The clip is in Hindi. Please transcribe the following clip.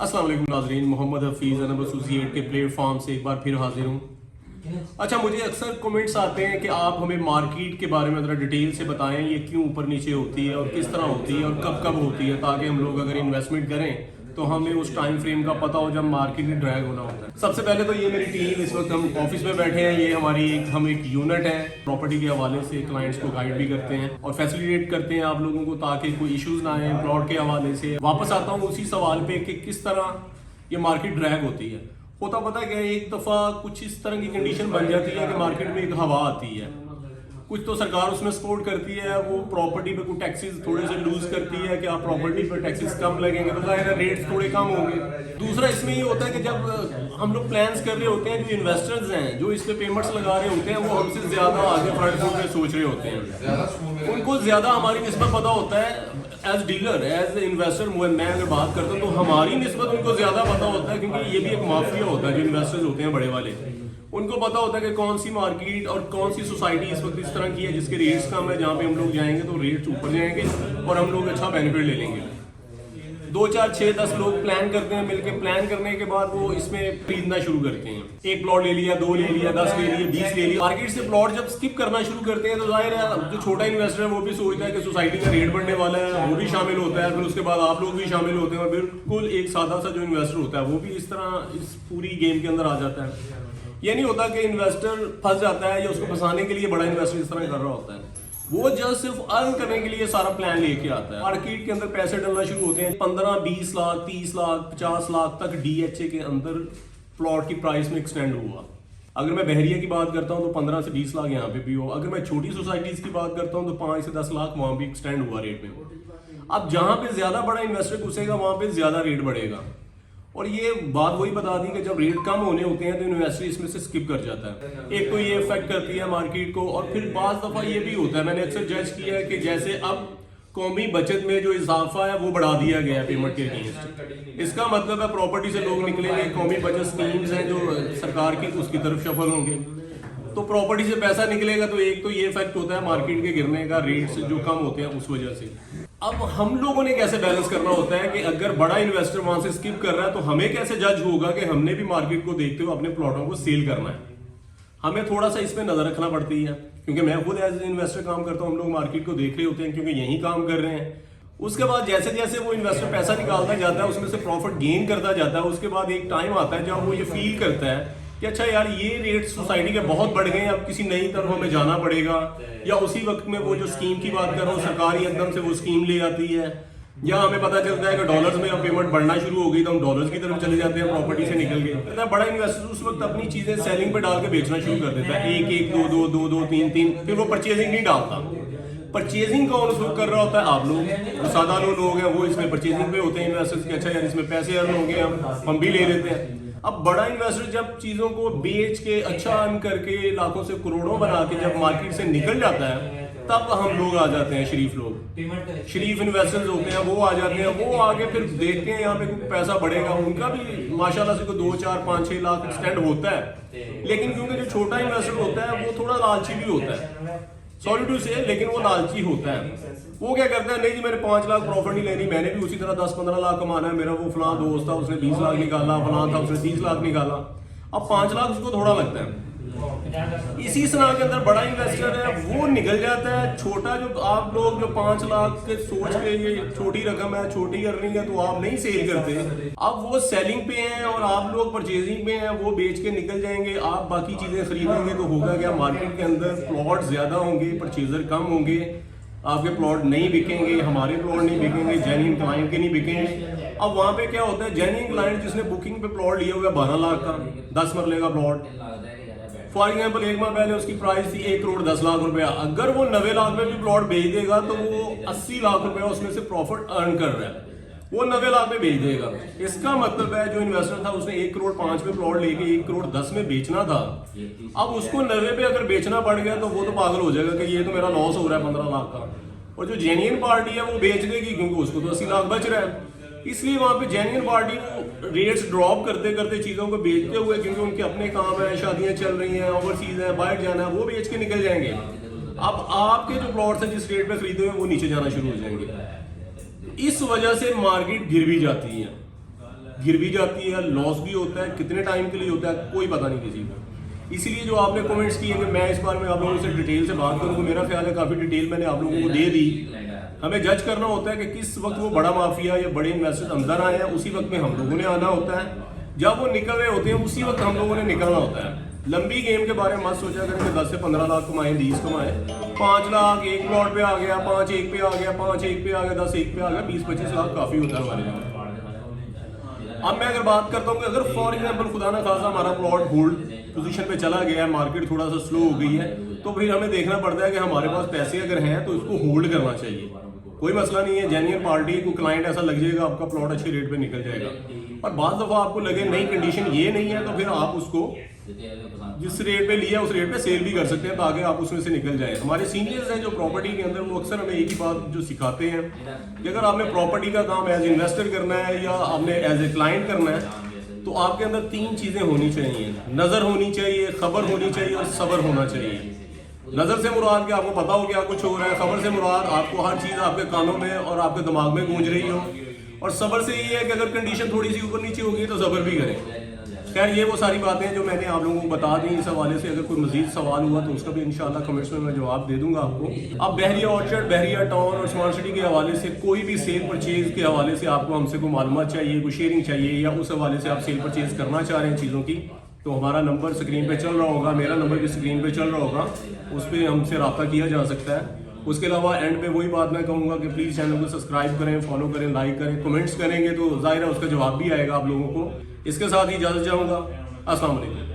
अस्सलाम वालेकुम नाज़रीन, मोहम्मद हफीज़ अनब एसोसिएट के प्लेटफॉर्म से एक बार फिर हाजिर हूँ। अच्छा, मुझे अक्सर कमेंट्स आते हैं कि आप हमें मार्केट के बारे में ज़रा डिटेल से बताएं, ये क्यों ऊपर नीचे होती है और किस तरह होती है और कब कब होती है, ताकि हम लोग अगर इन्वेस्टमेंट करें तो हमें उस टाइम फ्रेम का पता हो जब मार्केट में ड्रैग होना होता है। सबसे पहले तो ये मेरी टीम, इस वक्त हम ऑफिस में बैठे हैं। ये हमारी एक यूनिट है, प्रॉपर्टी के हवाले से क्लाइंट्स को गाइड भी करते हैं और फैसिलिटेट करते हैं आप लोगों को, ताकि कोई इश्यूज ना आए प्लॉट के हवाले से। वापस आता हूँ उसी सवाल पे कि किस तरह ये मार्केट ड्रैग होती है। होता पता क्या, एक दफ़ा कुछ इस तरह की कंडीशन बन जाती है कि मार्केट में एक हवा आती है, कुछ तो सरकार उसमें सपोर्ट करती है, वो प्रॉपर्टी पे कुछ टैक्सेस थोड़े से लूज करती है कि आप प्रॉपर्टी पे टैक्सेस कम लगेंगे तो जाहिर है रेट्स थोड़े कम होंगे। दूसरा इसमें ये होता है कि जब हम लोग प्लान्स कर रहे होते हैं, जो इन्वेस्टर्स हैं जो इस पे पेमेंट्ट्स लगा रहे होते हैं, वो हमसे ज्यादा आगे फ्रंट फुट पे सोच रहे होते हैं। उनको ज्यादा हमारी निस्बत पता होता है। एज डीलर, एज इन्वेस्टर, मैं अगर बात करता हूँ तो हमारी निस्बत उनको ज्यादा पता होता है, क्योंकि ये भी एक माफिया होता है। जो इन्वेस्टर्स होते हैं बड़े वाले, उनको पता होता है कि कौन सी मार्केट और कौन सी सोसाइटी इस वक्त इस तरह की है जिसके रेट्स कम है, जहाँ पे हम लोग जाएंगे तो रेट्स ऊपर जाएंगे और हम लोग अच्छा बेनिफिट ले लेंगे। 2, 4, 6, 10 लोग प्लान करते हैं, मिलके प्लान करने के बाद वो इसमें खरीदना शुरू करते हैं। एक प्लॉट ले लिया, 2 ले लिया, 10 ले लिया, 20 ले लिया। मार्केट से प्लॉट जब स्किप करना शुरू करते हैं तो जाहिर है जो छोटा इन्वेस्टर है वो भी सोचता है कि सोसाइटी का रेट बढ़ने वाला है, वो भी शामिल होता है। फिर उसके बाद आप लोग भी शामिल होते हैं और बिल्कुल एक सादा सा जो इन्वेस्टर होता है वो भी इस तरह इस पूरी गेम के अंदर आ जाता है। ये नहीं होता कि इन्वेस्टर फंस जाता है या उसको फंसाने के लिए बड़ा इन्वेस्टर इस तरह कर रहा होता है। वो जस्ट सिर्फ अर्न करने के लिए सारा प्लान लेके आता है। मार्केट के अंदर पैसे डलना शुरू होते हैं। 15, 20 लाख, 30 लाख, 50 लाख तक DHA के अंदर प्लॉट की प्राइस में एक्सटेंड हुआ। अगर मैं बहरिया की बात करता हूँ तो 15 से 20 लाख यहाँ पे भी हो। अगर मैं छोटी सोसाइटीज की बात करता हूँ तो 5 से 10 लाख वहां भी एक्सटेंड हुआ रेट में। अब जहां पे ज्यादा बड़ा इन्वेस्टर घुसेगा वहां पे ज्यादा रेट बढ़ेगा। और ये बात वही बता दी कि जब रेट कम होने होते हैं तो इन्वेस्टर इसमें से स्किप कर जाता है। एक तो ये इफेक्ट करती है मार्केट को, और फिर बाज़ दफा ये भी होता है, मैंने अक्सर जज किया है कि जैसे अब कौमी बचत में जो इजाफा है वो बढ़ा दिया गया है पेमेंट के अगेंस्ट। इसका मतलब है प्रॉपर्टी से लोग निकलेंगे, कौमी बचत स्कीम्स हैं जो सरकार की, उसकी तरफ शफल होंगे। तो प्रॉपर्टी से पैसा निकलेगा तो एक तो ये इफेक्ट होता है मार्केट के गिरने का, रेट्स जो कम होते हैं उस वजह से। अब हम लोगों ने कैसे बैलेंस करना होता है कि अगर बड़ा इन्वेस्टर वहां से स्किप कर रहा है तो हमें कैसे जज होगा कि हमने भी मार्केट को देखते हुए अपने प्लॉटों को सेल करना है। हमें थोड़ा सा इसमें नजर रखना पड़ती है, क्योंकि मैं खुद एज इन्वेस्टर काम करता हूँ। हम लोग मार्केट को देख रहे होते हैं क्योंकि यही काम कर रहे हैं। उसके बाद जैसे जैसे वो इन्वेस्टर पैसा निकालता जाता है, उसमें से प्रॉफिट गेन करता जाता है, उसके बाद एक टाइम आता है जब वो ये फील करता है कि अच्छा यार ये रेट सोसाइटी के बहुत बढ़ गए, अब किसी नई तरफ हमें जाना पड़ेगा। या उसी वक्त में वो जो स्कीम की बात कर रहा हूँ, सरकार एकदम से वो स्कीम ले आती है, या हमें पता चलता है कि डॉलर्स में अब पेमेंट बढ़ना शुरू हो गई तो हम डॉलर्स की तरफ चले जाते हैं प्रॉपर्टी से निकल के। तो बड़ा इन्वेस्टर उस वक्त अपनी चीजें सेलिंग पे डाल के बेचना शुरू कर देता है, 1, 2, 2, 3, फिर वो परचेजिंग नहीं डालता। परचेजिंग कौन उसको कर रहा होता है? आप लोग, सादा लोग हैं, वो इसमें परचेजिंग पे होते हैं इन्वेस्टर्स के। अच्छा यार इसमें पैसे अर्न होंगे, हम भी ले लेते हैं। अब बड़ा इन्वेस्टर जब चीजों को बेच के अच्छा अर्न करके लाखों से करोड़ों बना के जब मार्केट से निकल जाता है, तब हम लोग आ जाते हैं, शरीफ लोग, शरीफ इन्वेस्टर्स होते हैं, वो आ जाते हैं। वो आगे फिर देखते हैं यहाँ पे पैसा बढ़ेगा, उनका भी माशाल्लाह से 2, 4, 5, 6 लाख एक्सटेंड होता है। लेकिन क्योंकि जो छोटा इन्वेस्टर होता है वो थोड़ा लालची भी होता है, सॉरी टू से, लेकिन वो लालची होता है। वो क्या करता है, नहीं जी मैंने 5 लाख प्रॉफिट नहीं लेनी, मैंने भी उसी तरह 10-15 लाख कमाना है। मेरा वो फलां दोस्त था, उसने 20 लाख निकाला, फलां था उसने 30 लाख निकाला। अब 5 लाख उसको थोड़ा लगता है। इसी सलाह के अंदर बड़ा इन्वेस्टर है वो निकल जाता है। छोटा जो आप लोग जो 5 लाख के सोच के ये छोटी रकम है, छोटी अर्निंग है, तो आप नहीं सेल करते। अब वो सेलिंग पे हैं और आप लोग परचेजिंग पे हैं, वो बेच के निकल जाएंगे। आप बाकी चीजें खरीदेंगे तो होगा क्या, मार्केट के अंदर प्लॉट ज्यादा होंगे, परचेजर कम होंगे, आपके प्लॉट नहीं बिकेंगे, हमारे प्लॉट नहीं बिकेंगे, जेन्युइन क्लाइंट के नहीं बिकेंगे। अब वहां पे क्या होता है, जेन्युइन क्लाइंट जिसने बुकिंग पे प्लॉट लिया हुआ है 12 लाख का, 10 मरले का प्लॉट, फॉर एग्जाम्पल 1 माह पहले उसकी प्राइस थी 1 करोड़ 10 लाख रुपया। अगर वो 90 लाख में भी प्लॉट बेच देगा तो वो 80 लाख रुपया उसमें से प्रॉफिट अर्न कर रहा है, वो 90 लाख में बेच देगा। इसका मतलब है जो इन्वेस्टर था उसने 1 करोड़ 5 में प्लॉट लेके 1 करोड़ 10 में बेचना था, अब उसको 90 पे अगर बेचना पड़ गया तो वो तो पागल हो जाएगा कि ये तो मेरा लॉस हो रहा है 15 लाख का। और जो जेन्युइन पार्टी है वो बेच देगी क्योंकि उसको तो 80 लाख बच रहा है। इसलिए वहां पे जेन्युइन पार्टी वो रेट्स ड्रॉप करते करते चीजों को बेचते हुए, क्योंकि उनके अपने काम है, शादियां चल रही हैं, ओवरसीज है, बाहर जाना है, वो बेच के निकल जाएंगे। अब आपके जो प्लॉट्स हैं जिस रेट पे खरीदे हुए वो नीचे जाना शुरू हो जाएंगे। इस वजह से मार्केट गिर भी जाती है। गिर भी जाती है, लॉस भी होता है, कितने टाइम के लिए होता है कोई पता नहीं किसी को। इसीलिए जो आपने कमेंट्स किए कि मैं इस बार में आप लोगों से डिटेल से बात करूँ, मेरा ख्याल है काफ़ी डिटेल मैंने आप लोगों को दे दी। हमें जज करना होता है कि किस वक्त वो बड़ा माफिया या बड़े इन्वेस्टर्स अंदर आए हैं, उसी वक्त में हम लोगों ने आना होता है। जब वो निकल रहे होते हैं उसी वक्त हम लोगों ने निकलना होता है। लंबी गेम के बारे में मत सोचा करें कि 10 से 15 लाख कमाएं, 20 कमाएं, 5 लाख एक प्लॉट पे आ गया, 5 एक पे आ गया, 5 एक पे आ गया, 10 एक पे आ गया, 20-25 लाख काफ़ी होता है हमारे लिए। अब मैं अगर बात करता हूँ कि अगर फॉर एग्जाम्पल खुदा ना खासा हमारा प्लॉट होल्ड पोजीशन पे चला गया है, मार्केट थोड़ा सा स्लो हो गई है, तो फिर हमें देखना पड़ता है कि हमारे पास पैसे अगर हैं तो इसको होल्ड करना चाहिए। कोई मसला नहीं है, जेन्युइन पार्टी को क्लाइंट ऐसा लग जाएगा आपका प्लॉट अच्छे रेट पे निकल जाएगा। और बाद दफ़ा आपको लगे नई कंडीशन ये नहीं है, तो फिर आप उसको जिस रेट पे लिया उस रेट पे सेल भी कर सकते हैं ताकि आप उसमें से निकल जाए। हमारे सीनियर्स हैं जो प्रॉपर्टी के अंदर, वो अक्सर हमें एक ही बात जो सिखाते हैं कि अगर आपने प्रॉपर्टी का काम एज इन्वेस्टर करना है या आपने एज ए क्लाइंट करना है तो आपके अंदर 3 चीज़ें होनी चाहिए। नज़र होनी चाहिए, खबर होनी चाहिए और सब्र होना चाहिए। नज़र से मुराद कि आपको पता हो क्या कुछ हो रहा है, खबर से मुराद आपको हर चीज़ आपके कानों में और आपके दिमाग में गूंज रही हो, और सब्र से ये है कि अगर कंडीशन थोड़ी सी ऊपर नीचे होगी तो सब्र भी करें। खैर ये वो सारी बातें जो मैंने आप लोगों को बता दी इस हवाले से। अगर कोई मजीद सवाल हुआ तो उसका भी इंशाल्लाह कमेंट्स में मैं जवाब दे दूंगा आपको। अब बहरिया ऑर्चर्ड, बहरिया टाउन और स्मार्ट सिटी के हवाले से कोई भी सेल परचेज के हवाले से आपको हमसे कोई मालूमात चाहिए, कोई शेयरिंग चाहिए, या उस हवाले से आप सेल परचेज करना चाह रहे हैं चीज़ों की, तो हमारा नंबर स्क्रीन पे चल रहा होगा, मेरा नंबर भी स्क्रीन पे चल रहा होगा, उस पर हमसे रब्ता किया जा सकता है। उसके अलावा एंड पे वही बात मैं कहूँगा कि प्लीज़ चैनल को सब्सक्राइब करें, फॉलो करें, लाइक करें, कमेंट्स करेंगे तो जाहिर है उसका जवाब भी आएगा आप लोगों को। इसके साथ ही इजाज़त चाहूँगा। अस्सलाम वालेकुम।